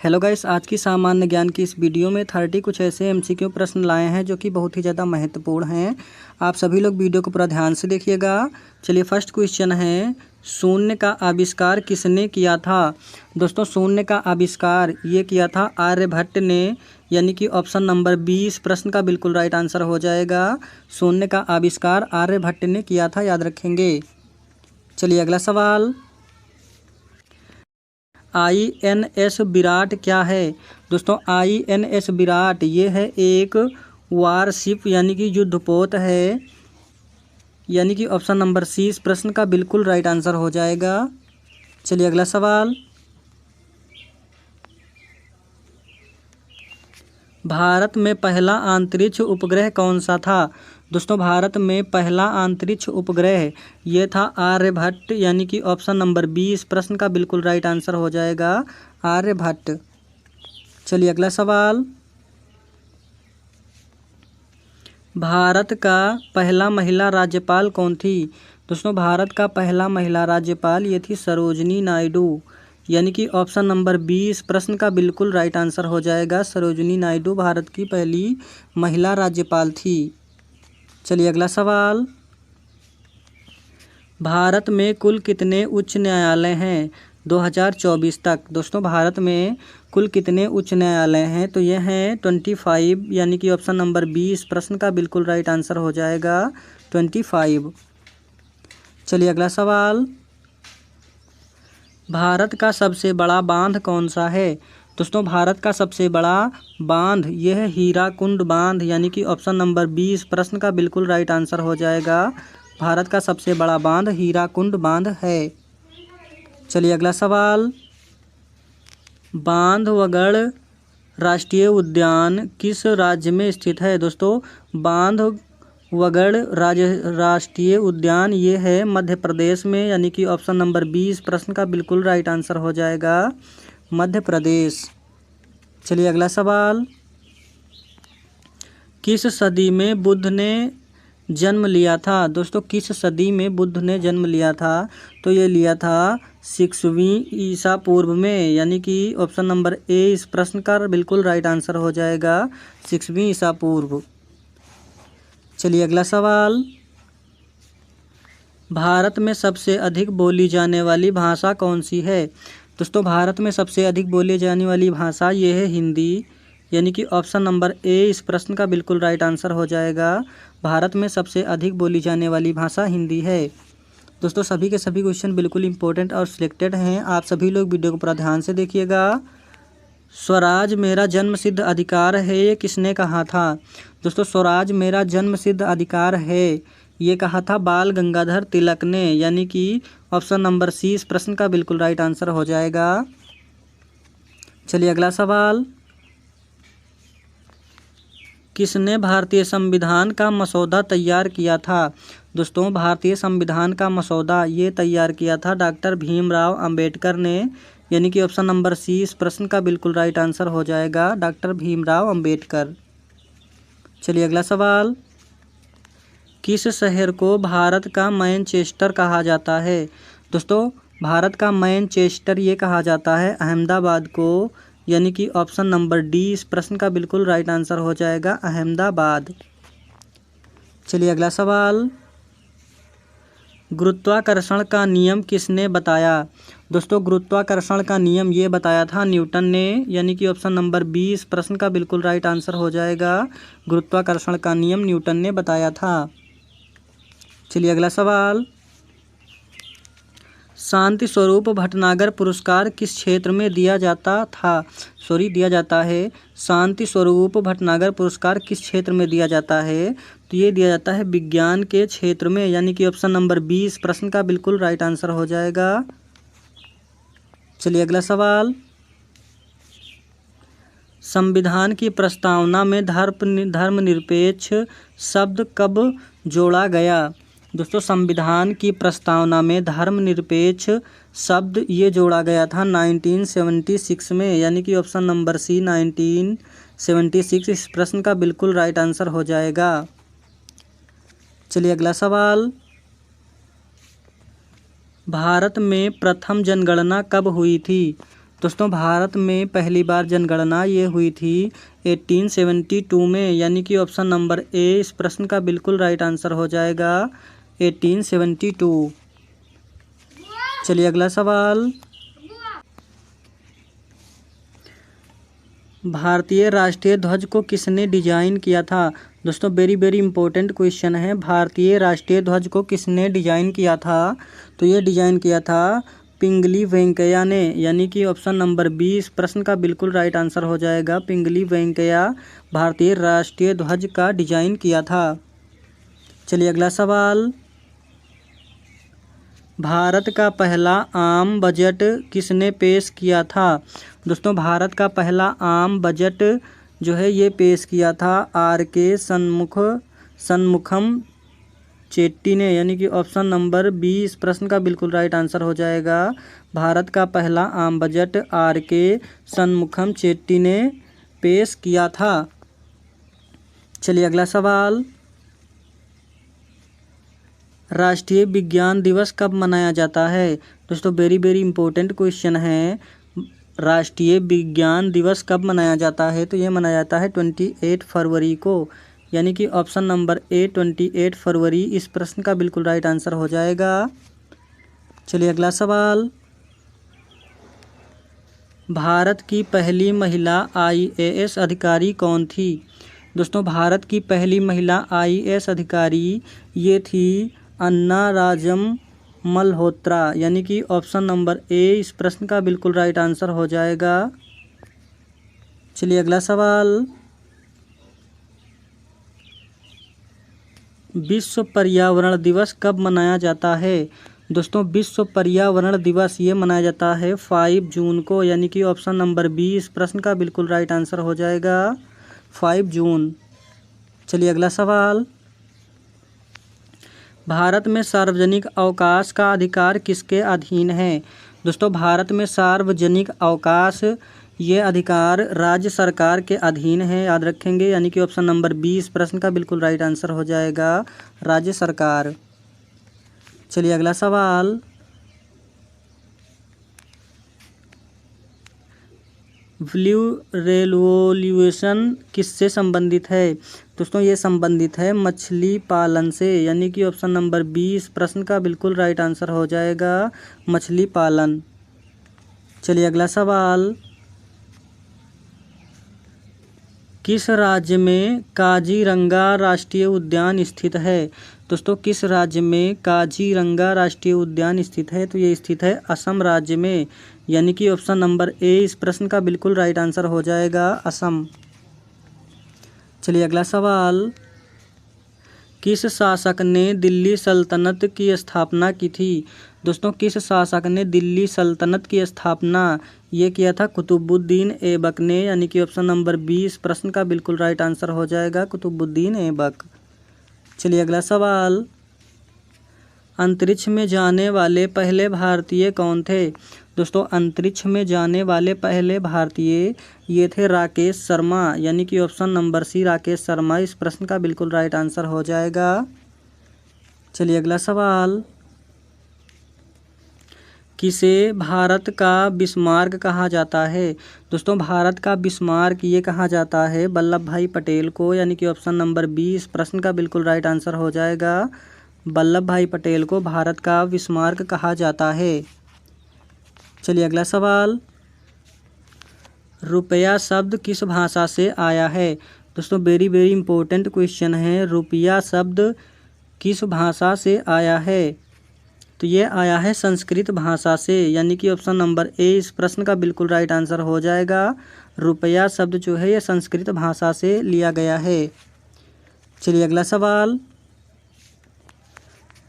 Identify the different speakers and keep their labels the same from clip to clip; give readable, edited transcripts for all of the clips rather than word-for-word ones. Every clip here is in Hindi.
Speaker 1: हेलो गाइस, आज की सामान्य ज्ञान की इस वीडियो में 30 कुछ ऐसे एमसीक्यू प्रश्न लाए हैं जो कि बहुत ही ज़्यादा महत्वपूर्ण हैं। आप सभी लोग वीडियो को पूरा ध्यान से देखिएगा। चलिए, फर्स्ट क्वेश्चन है, शून्य का आविष्कार किसने किया था? दोस्तों, शून्य का आविष्कार ये किया था आर्यभट्ट ने, यानी कि ऑप्शन नंबर 20 प्रश्न का बिल्कुल राइट आंसर हो जाएगा। शून्य का आविष्कार आर्यभट्ट ने किया था, याद रखेंगे। चलिए, अगला सवाल, INS विराट क्या है? दोस्तों, INS विराट ये है एक वारशिप यानी कि युद्धपोत है, यानी कि ऑप्शन नंबर सी इस प्रश्न का बिल्कुल राइट आंसर हो जाएगा। चलिए, अगला सवाल, भारत में पहला अंतरिक्ष उपग्रह कौन सा था? दोस्तों, भारत में पहला अंतरिक्ष उपग्रह ये था आर्यभट्ट, यानी कि ऑप्शन नंबर 20 प्रश्न का बिल्कुल राइट आंसर हो जाएगा, आर्यभट्ट। चलिए, अगला सवाल, भारत का पहला महिला राज्यपाल कौन थी? दोस्तों, भारत का पहला महिला राज्यपाल ये थी सरोजनी नायडू, यानी कि ऑप्शन नंबर 20 प्रश्न का बिल्कुल राइट आंसर हो जाएगा। सरोजनी नायडू भारत की पहली महिला राज्यपाल थी। चलिए, अगला सवाल, भारत में कुल कितने उच्च न्यायालय हैं 2024 तक? दोस्तों, भारत में कुल कितने उच्च न्यायालय हैं? तो ये हैं 25, यानी कि ऑप्शन नंबर 20 प्रश्न का बिल्कुल राइट आंसर हो जाएगा, 25। चलिए, अगला सवाल, भारत का सबसे बड़ा बांध कौन सा है? दोस्तों, भारत का सबसे बड़ा बांध यह है हीराकुंड बांध, यानी कि ऑप्शन नंबर 20 प्रश्न का बिल्कुल राइट आंसर हो जाएगा। भारत का सबसे बड़ा बांध हीराकुंड बांध है। चलिए, अगला सवाल, बांधवगढ़ राष्ट्रीय उद्यान किस राज्य में स्थित है? दोस्तों, बांधवगढ़ राष्ट्रीय उद्यान ये है मध्य प्रदेश में, यानी कि ऑप्शन नंबर 20 प्रश्न का बिल्कुल राइट आंसर हो जाएगा, मध्य प्रदेश। चलिए, अगला सवाल, किस सदी में बुद्ध ने जन्म लिया था? दोस्तों, किस सदी में बुद्ध ने जन्म लिया था? तो ये लिया था 6वीं ईसा पूर्व में, यानी कि ऑप्शन नंबर ए इस प्रश्न का बिल्कुल राइट आंसर हो जाएगा, 6वीं ईसा पूर्व। चलिए, अगला सवाल, भारत में सबसे अधिक बोली जाने वाली भाषा कौन सी है? दोस्तों, भारत में सबसे अधिक बोली जाने वाली भाषा ये है हिंदी, यानी कि ऑप्शन नंबर ए इस प्रश्न का बिल्कुल राइट आंसर हो जाएगा। भारत में सबसे अधिक बोली जाने वाली भाषा हिंदी है। दोस्तों, सभी के सभी क्वेश्चन बिल्कुल इंपॉर्टेंट और सिलेक्टेड हैं। आप सभी लोग वीडियो को पूरा ध्यान से देखिएगा। स्वराज मेरा जन्मसिद्ध अधिकार है ये किसने कहा था? दोस्तों, स्वराज मेरा जन्मसिद्ध अधिकार है ये कहा था बाल गंगाधर तिलक ने, यानी कि ऑप्शन नंबर सी इस प्रश्न का बिल्कुल राइट आंसर हो जाएगा। चलिए, अगला सवाल, किसने भारतीय संविधान का मसौदा तैयार किया था? दोस्तों, भारतीय संविधान का मसौदा ये तैयार किया था डॉक्टर भीमराव अंबेडकर ने, यानी कि ऑप्शन नंबर सी इस प्रश्न का बिल्कुल राइट आंसर हो जाएगा, डॉक्टर भीमराव अंबेडकर। चलिए, अगला सवाल, किस शहर को भारत का मैनचेस्टर कहा जाता है? दोस्तों, भारत का मैनचेस्टर ये कहा जाता है अहमदाबाद को, यानी कि ऑप्शन नंबर डी इस प्रश्न का बिल्कुल राइट आंसर हो जाएगा, अहमदाबाद। चलिए, अगला सवाल, गुरुत्वाकर्षण का नियम किसने बताया? दोस्तों, गुरुत्वाकर्षण का नियम ये बताया था न्यूटन ने, यानी कि ऑप्शन नंबर 20 प्रश्न का बिल्कुल राइट आंसर हो जाएगा। गुरुत्वाकर्षण का नियम न्यूटन ने बताया था। चलिए, अगला सवाल, शांति स्वरूप भटनागर पुरस्कार किस क्षेत्र में दिया जाता है? शांति स्वरूप भटनागर पुरस्कार किस क्षेत्र में दिया जाता है? तो ये दिया जाता है विज्ञान के क्षेत्र में, यानी कि ऑप्शन नंबर 20 प्रश्न का बिल्कुल राइट आंसर हो जाएगा। चलिए, अगला सवाल, संविधान की प्रस्तावना में धर्मनिरपेक्ष शब्द कब जोड़ा गया? दोस्तों, संविधान की प्रस्तावना में धर्मनिरपेक्ष शब्द ये जोड़ा गया था 1976 में, यानी कि ऑप्शन नंबर सी 1976 इस प्रश्न का बिल्कुल राइट आंसर हो जाएगा। चलिए, अगला सवाल, भारत में प्रथम जनगणना कब हुई थी? दोस्तों भारत में पहली बार जनगणना ये हुई थी 1872 में, यानी कि ऑप्शन नंबर ए इस प्रश्न का बिल्कुल राइट आंसर हो जाएगा 1872। चलिए अगला सवाल। भारतीय राष्ट्रीय ध्वज को किसने डिजाइन किया था? दोस्तों वेरी वेरी इंपॉर्टेंट क्वेश्चन है। भारतीय राष्ट्रीय ध्वज को किसने डिजाइन किया था? तो ये डिजाइन किया था पिंगली वेंकैया ने, यानी कि ऑप्शन नंबर बी इस प्रश्न का बिल्कुल राइट आंसर हो जाएगा। पिंगली वेंकैया भारतीय राष्ट्रीय ध्वज का डिजाइन किया था। चलिए अगला सवाल। भारत का पहला आम बजट किसने पेश किया था? दोस्तों भारत का पहला आम बजट जो है ये पेश किया था R.K. सन्मुखम चेट्टी ने, यानी कि ऑप्शन नंबर बी इस प्रश्न का बिल्कुल राइट आंसर हो जाएगा। भारत का पहला आम बजट R.K. सन्मुखम चेट्टी ने पेश किया था। चलिए अगला सवाल। राष्ट्रीय विज्ञान दिवस कब मनाया जाता है? दोस्तों वेरी वेरी इंपॉर्टेंट क्वेश्चन है। राष्ट्रीय विज्ञान दिवस कब मनाया जाता है? तो ये मनाया जाता है 28 फरवरी को, यानी कि ऑप्शन नंबर ए 28 फरवरी इस प्रश्न का बिल्कुल राइट आंसर हो जाएगा। चलिए अगला सवाल। भारत की पहली महिला IAS अधिकारी कौन थी? दोस्तों भारत की पहली महिला IAS अधिकारी ये थी अन्ना राजम मल्होत्रा, यानी कि ऑप्शन नंबर ए इस प्रश्न का बिल्कुल राइट आंसर हो जाएगा। चलिए अगला सवाल। विश्व पर्यावरण दिवस कब मनाया जाता है? दोस्तों विश्व पर्यावरण दिवस ये मनाया जाता है 5 जून को, यानी कि ऑप्शन नंबर बी इस प्रश्न का बिल्कुल राइट आंसर हो जाएगा 5 जून। चलिए अगला सवाल। भारत में सार्वजनिक अवकाश का अधिकार किसके अधीन है? दोस्तों भारत में सार्वजनिक अवकाश ये अधिकार राज्य सरकार के अधीन है, याद रखेंगे, यानी कि ऑप्शन नंबर बी इस प्रश्न का बिल्कुल राइट आंसर हो जाएगा राज्य सरकार। चलिए अगला सवाल। ब्लू रेवोल्यूशन किससे संबंधित है? दोस्तों ये संबंधित है मछली पालन से, यानी कि ऑप्शन नंबर बी इस प्रश्न का बिल्कुल राइट आंसर हो जाएगा मछली पालन। चलिए अगला सवाल। किस राज्य में काजीरंगा राष्ट्रीय उद्यान स्थित है? दोस्तों किस राज्य में काजीरंगा राष्ट्रीय उद्यान स्थित है? तो ये स्थित है असम राज्य में, यानी कि ऑप्शन नंबर ए इस प्रश्न का बिल्कुल राइट आंसर हो जाएगा असम। चलिए अगला सवाल। किस शासक ने दिल्ली सल्तनत की स्थापना की थी? दोस्तों किस शासक ने दिल्ली सल्तनत की स्थापना ये किया था? कुतुबुद्दीन ऐबक ने, यानी कि ऑप्शन नंबर बी इस प्रश्न का बिल्कुल राइट आंसर हो जाएगा कुतुबुद्दीन ऐबक। चलिए अगला सवाल। अंतरिक्ष में जाने वाले पहले भारतीय कौन थे? दोस्तों अंतरिक्ष में जाने वाले पहले भारतीय ये थे राकेश शर्मा, यानी कि option number C Rakesh Sharma इस प्रश्न का बिल्कुल राइट आंसर हो जाएगा। चलिए अगला सवाल। किसे भारत का बिस्मार्क कहा जाता है? दोस्तों भारत का बिस्मार्क ये कहा जाता है वल्लभ भाई पटेल को, यानी कि ऑप्शन नंबर बी इस प्रश्न का बिल्कुल राइट आंसर हो जाएगा वल्लभ भाई पटेल को भारत का बिस्मार्क कहा जाता है। चलिए अगला सवाल। रुपया शब्द किस भाषा से आया है? दोस्तों वेरी वेरी इंपॉर्टेंट क्वेश्चन है। रुपया शब्द किस भाषा से आया है? तो ये आया है संस्कृत भाषा से, यानी कि ऑप्शन नंबर ए इस प्रश्न का बिल्कुल राइट आंसर हो जाएगा। रुपया शब्द जो है ये संस्कृत भाषा से लिया गया है। चलिए अगला सवाल।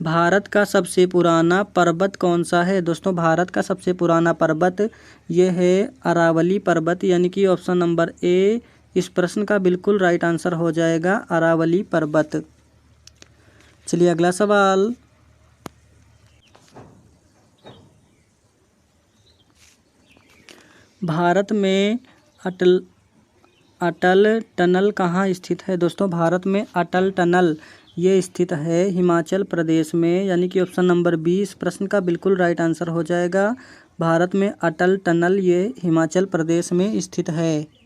Speaker 1: भारत का सबसे पुराना पर्वत कौन सा है? दोस्तों भारत का सबसे पुराना पर्वत ये है अरावली पर्वत, यानी कि ऑप्शन नंबर ए इस प्रश्न का बिल्कुल राइट आंसर हो जाएगा अरावली पर्वत। चलिए अगला सवाल। भारत में अटल टनल कहाँ स्थित है? दोस्तों भारत में अटल टनल ये स्थित है हिमाचल प्रदेश में, यानी कि ऑप्शन नंबर बी इस प्रश्न का बिल्कुल राइट आंसर हो जाएगा। भारत में अटल टनल ये हिमाचल प्रदेश में स्थित है।